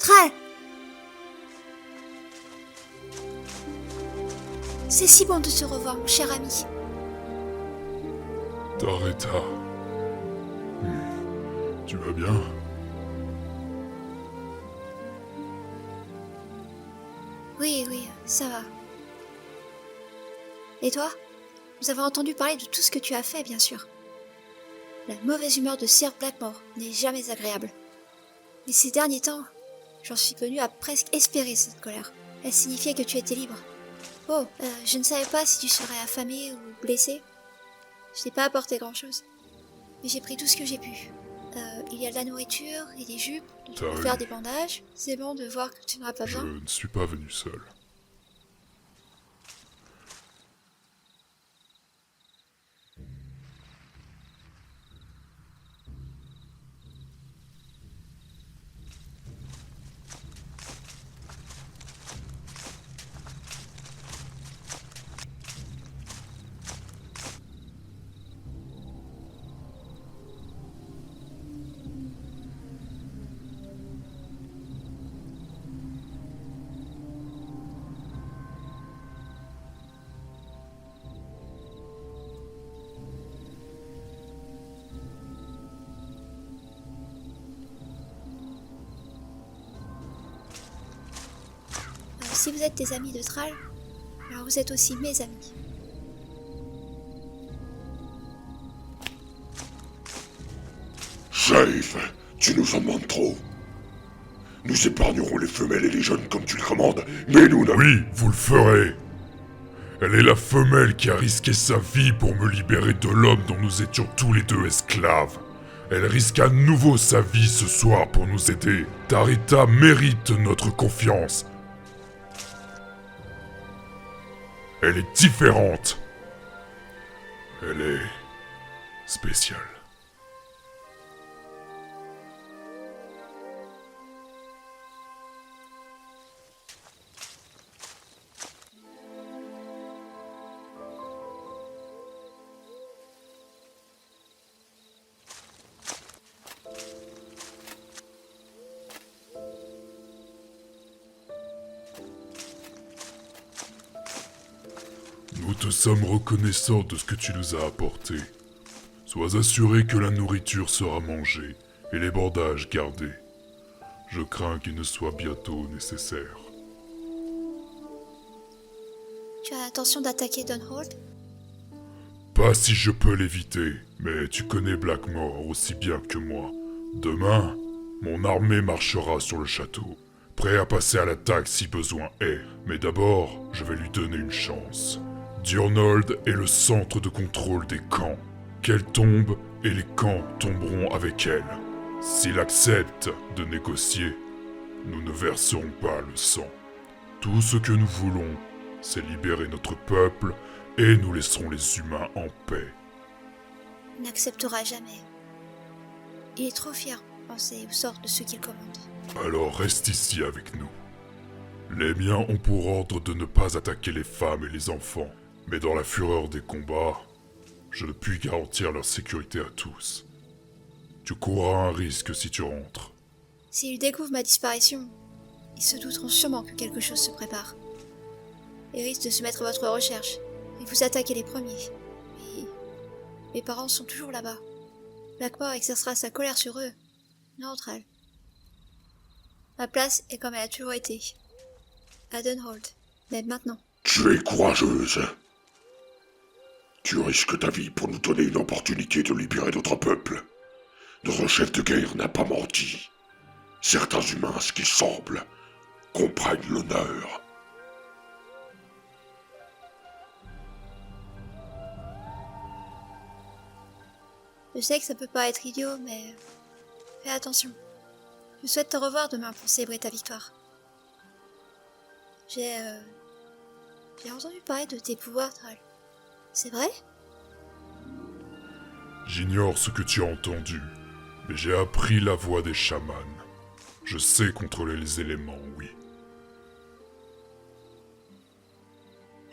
Thrall! C'est si bon de te revoir, mon cher ami. Tareta. Tu vas bien? Oui, ça va. Et toi? Nous avons entendu parler de tout ce que tu as fait, bien sûr. La mauvaise humeur de Sir Blackmore n'est jamais agréable. Mais ces derniers temps, j'en suis venu à presque espérer cette colère. Elle signifiait que tu étais libre. Oh, je ne savais pas si tu serais affamé ou blessé. Je n'ai pas apporté grand-chose. Mais j'ai pris tout ce que j'ai pu. Il y a de la nourriture et des jupes, pour faire des bandages. C'est bon de voir que tu n'en as pas besoin. Je ne suis pas venu seul. Si vous êtes des amis de Thrall, alors vous êtes aussi mes amis. Sheriff, tu nous en demandes trop. Nous épargnerons les femelles et les jeunes comme tu le commandes, mais nous n'avons... Oui, vous le ferez. Elle est la femelle qui a risqué sa vie pour me libérer de l'homme dont nous étions tous les deux esclaves. Elle risque à nouveau sa vie ce soir pour nous aider. Tarita mérite notre confiance. Elle est différente. Elle est spéciale. Nous te sommes reconnaissants de ce que tu nous as apporté. Sois assuré que la nourriture sera mangée et les bandages gardés. Je crains qu'il ne soit bientôt nécessaire. Tu as l'intention d'attaquer Dunhold? Pas si je peux l'éviter, mais tu connais Blackmore aussi bien que moi. Demain, mon armée marchera sur le château, prêt à passer à l'attaque si besoin est. Mais d'abord, je vais lui donner une chance. Durnhold est le centre de contrôle des camps. Qu'elle tombe et les camps tomberont avec elle. S'il accepte de négocier, nous ne verserons pas le sang. Tout ce que nous voulons, c'est libérer notre peuple et nous laisserons les humains en paix. Il n'acceptera jamais. Il est trop fier de penser au sort de ceux qu'il commande. Alors reste ici avec nous. Les miens ont pour ordre de ne pas attaquer les femmes et les enfants, mais dans la fureur des combats, je ne puis garantir leur sécurité à tous. Tu courras un risque si tu rentres. S'ils découvrent ma disparition, ils se douteront sûrement que quelque chose se prépare. Ils risquent de se mettre à votre recherche et vous attaquer les premiers. Mais mes parents sont toujours là-bas. Blackmore exercera sa colère sur eux, non entre elles. Ma place est comme elle a toujours été. À Dunhold, même maintenant. Tu es courageuse. Tu risques ta vie pour nous donner une opportunité de libérer notre peuple. Notre chef de guerre n'a pas menti. Certains humains, ce qui semble, comprennent l'honneur. Je sais que ça peut pas être idiot, mais fais attention. Je souhaite te revoir demain pour célébrer ta victoire. J'ai entendu parler de tes pouvoirs, Thrall. C'est vrai? J'ignore ce que tu as entendu, mais j'ai appris la voix des chamans. Je sais contrôler les éléments, oui.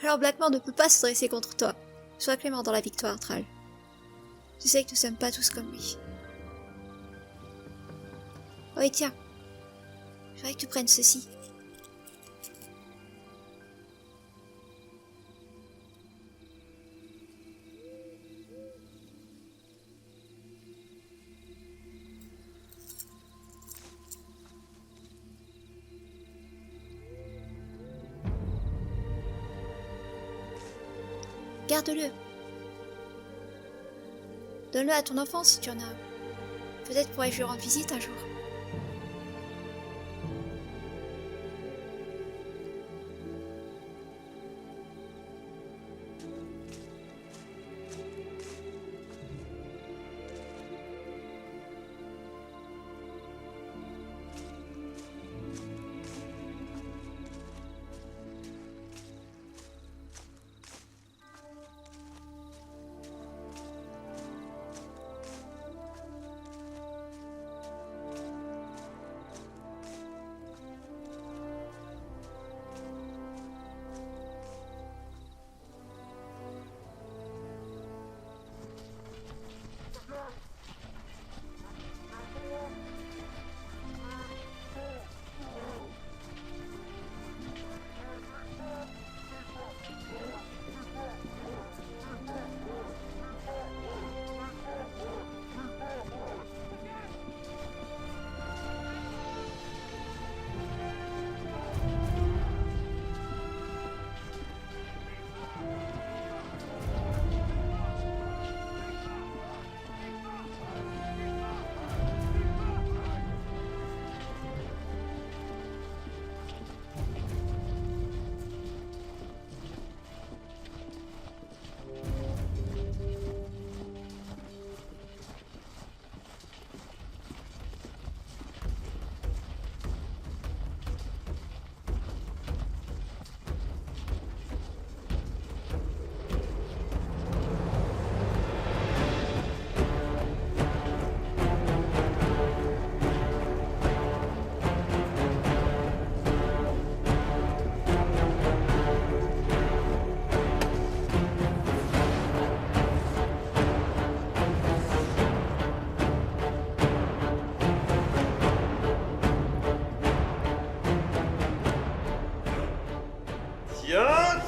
Alors Blackmore ne peut pas se dresser contre toi. Sois clément dans la victoire, Thrall. Tu sais que nous sommes pas tous comme lui. Oui, tiens. Faudrait que tu prennes ceci. Garde-le. Donne-le à ton enfant si tu en as un. Peut-être pourrais-je lui rendre visite un jour.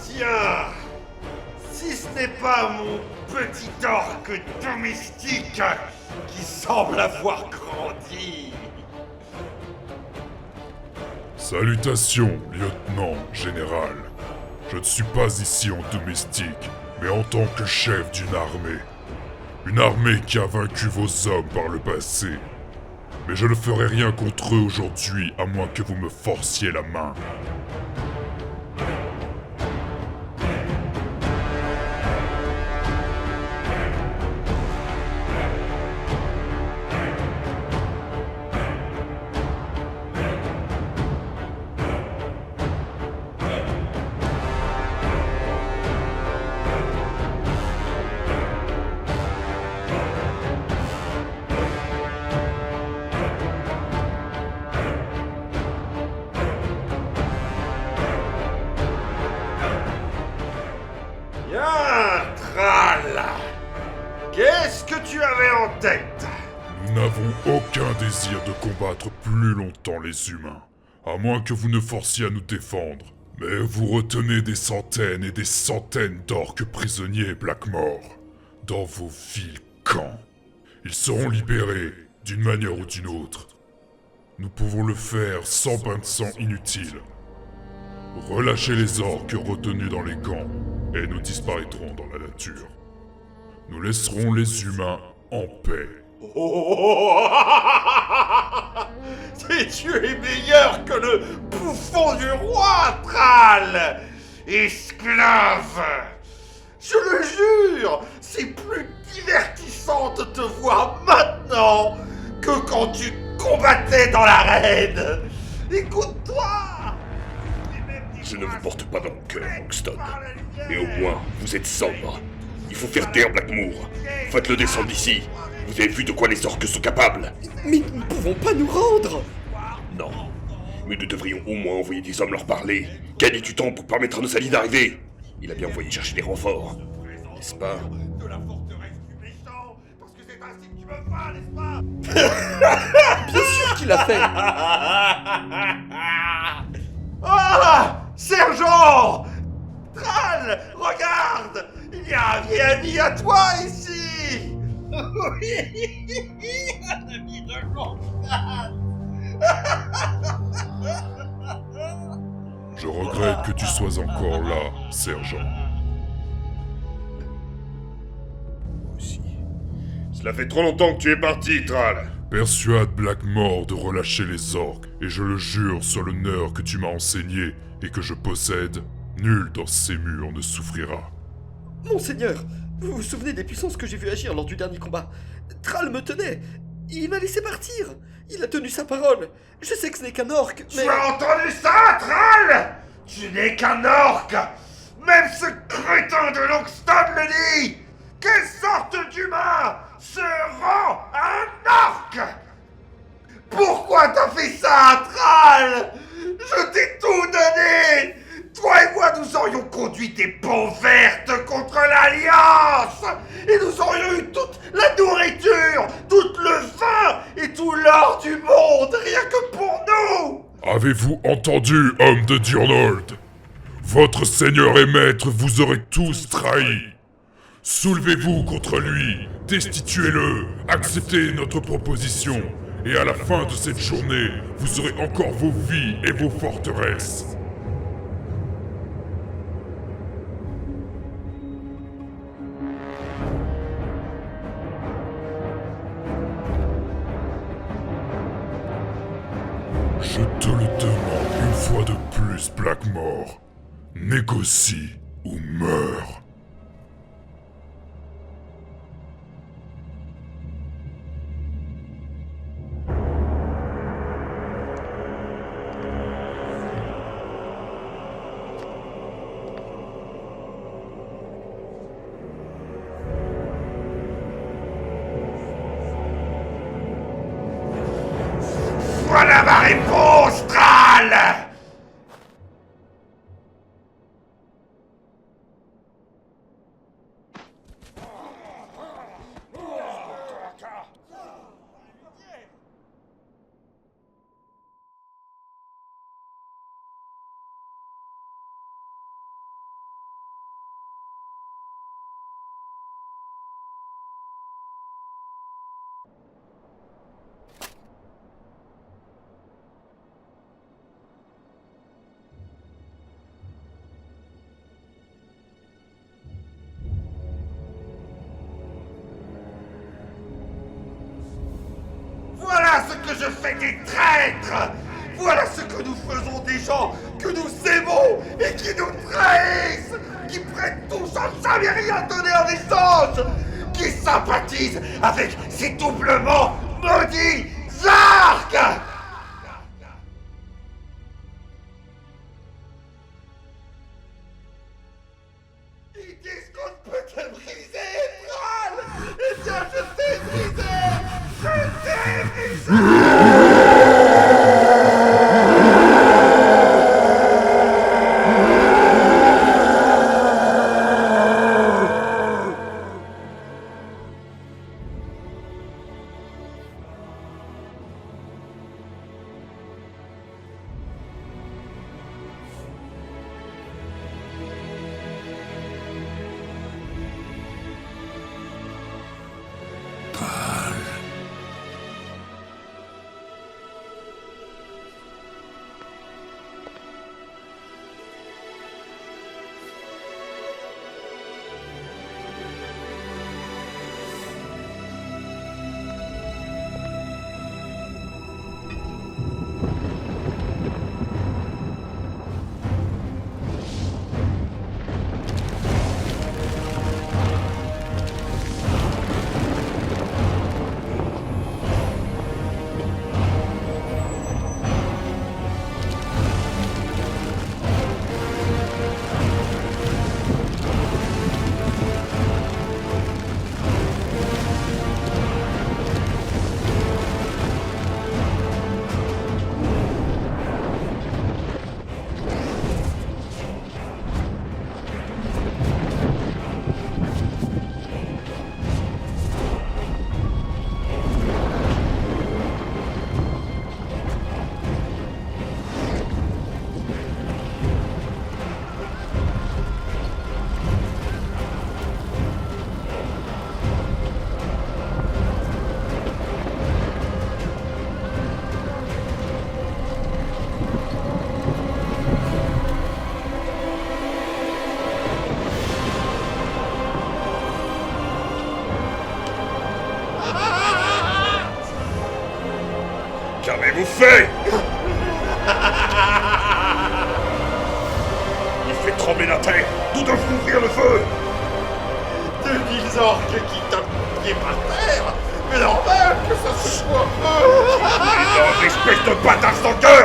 Tiens, si ce n'est pas mon petit orque domestique qui semble avoir grandi. Salutations, lieutenant général. Je ne suis pas ici en domestique, mais en tant que chef d'une armée. Une armée qui a vaincu vos hommes par le passé. Mais je ne ferai rien contre eux aujourd'hui, à moins que vous me forciez la main. Qu'est-ce que tu avais en tête? Nous n'avons aucun désir de combattre plus longtemps les humains, à moins que vous ne forciez à nous défendre. Mais vous retenez des centaines et des centaines d'orques prisonniers Blackmore, dans vos vils camps. Ils seront libérés, d'une manière ou d'une autre. Nous pouvons le faire sans bain de sang inutile. Relâchez les orques retenus dans les camps, et nous disparaîtrons dans la nature. Nous laisserons les humains en paix. Oh, tu es meilleur que le bouffon du roi, Thrall! Esclave! Je le jure, c'est plus divertissant de te voir maintenant que quand tu combattais dans l'arène. Écoute-toi! Je ne vous porte pas dans le cœur, Hoxton. Mais au moins, vous êtes sobre. Il faut faire taire Blackmoor. Faites-le descendre d'ici. Vous avez vu de quoi les orques sont capables? Mais nous ne pouvons pas nous rendre! Non. Mais nous devrions au moins envoyer des hommes leur parler. Gagner du temps pour permettre à nos alliés d'arriver. Il a bien envoyé chercher des renforts. N'est-ce pas? De la forteresse du méchant, parce que c'est ainsi que tu me bats, n'est-ce pas? Bien sûr qu'il l'a fait! y a un vieil ami à toi ici. Un ami de longue Je regrette que tu sois encore là, sergent. Aussi. Cela fait trop longtemps que tu es parti, Thrall. Persuade Blackmore de relâcher les orques, et je le jure sur l'honneur que tu m'as enseigné et que je possède, nul dans ces murs ne souffrira. Monseigneur, vous vous souvenez des puissances que j'ai vu agir lors du dernier combat? Thrall me tenait. Il m'a laissé partir. Il a tenu sa parole. Je sais que ce n'est qu'un orc, mais... Tu as entendu ça, Thrall? Tu n'es qu'un orc. Même ce crétin de Longston le dit. Quelle sorte d'humain se rend un orc? Pourquoi t'as fait ça, Thrall? Je t'ai tout donné. Toi et moi, nous aurions conduit des ponts vertes contre l'Alliance. Et nous aurions eu toute la nourriture, tout le vin et tout l'or du monde, rien que pour nous. Avez-vous entendu, homme de Durnold? Votre seigneur et maître vous aurait tous trahis. Soulevez-vous contre lui, destituez-le, acceptez notre proposition, et à la fin de cette journée, vous aurez encore vos vies et vos forteresses. Je te le demande une fois de plus, Blackmore. Négocie ou meurs. Voilà ma réponse, Thrall. Voilà ce que je fais des traîtres. Voilà ce que nous faisons des gens que nous aimons et qui nous trahissent, qui prennent tout sans jamais rien donner en échange, qui sympathisent avec ces doublement maudits arcs. Ils disent qu'on ne peut te briser, Thrall. Eh bien, je t'ai brisé. Je t'ai brisé. Qu'avez-vous fait? Il fait trembler la terre. Nous devons ouvrir le feu. 2000 orques qui tapent pied par terre. Mais normal que ça se soit. Une espèce de bâtard sans cœur.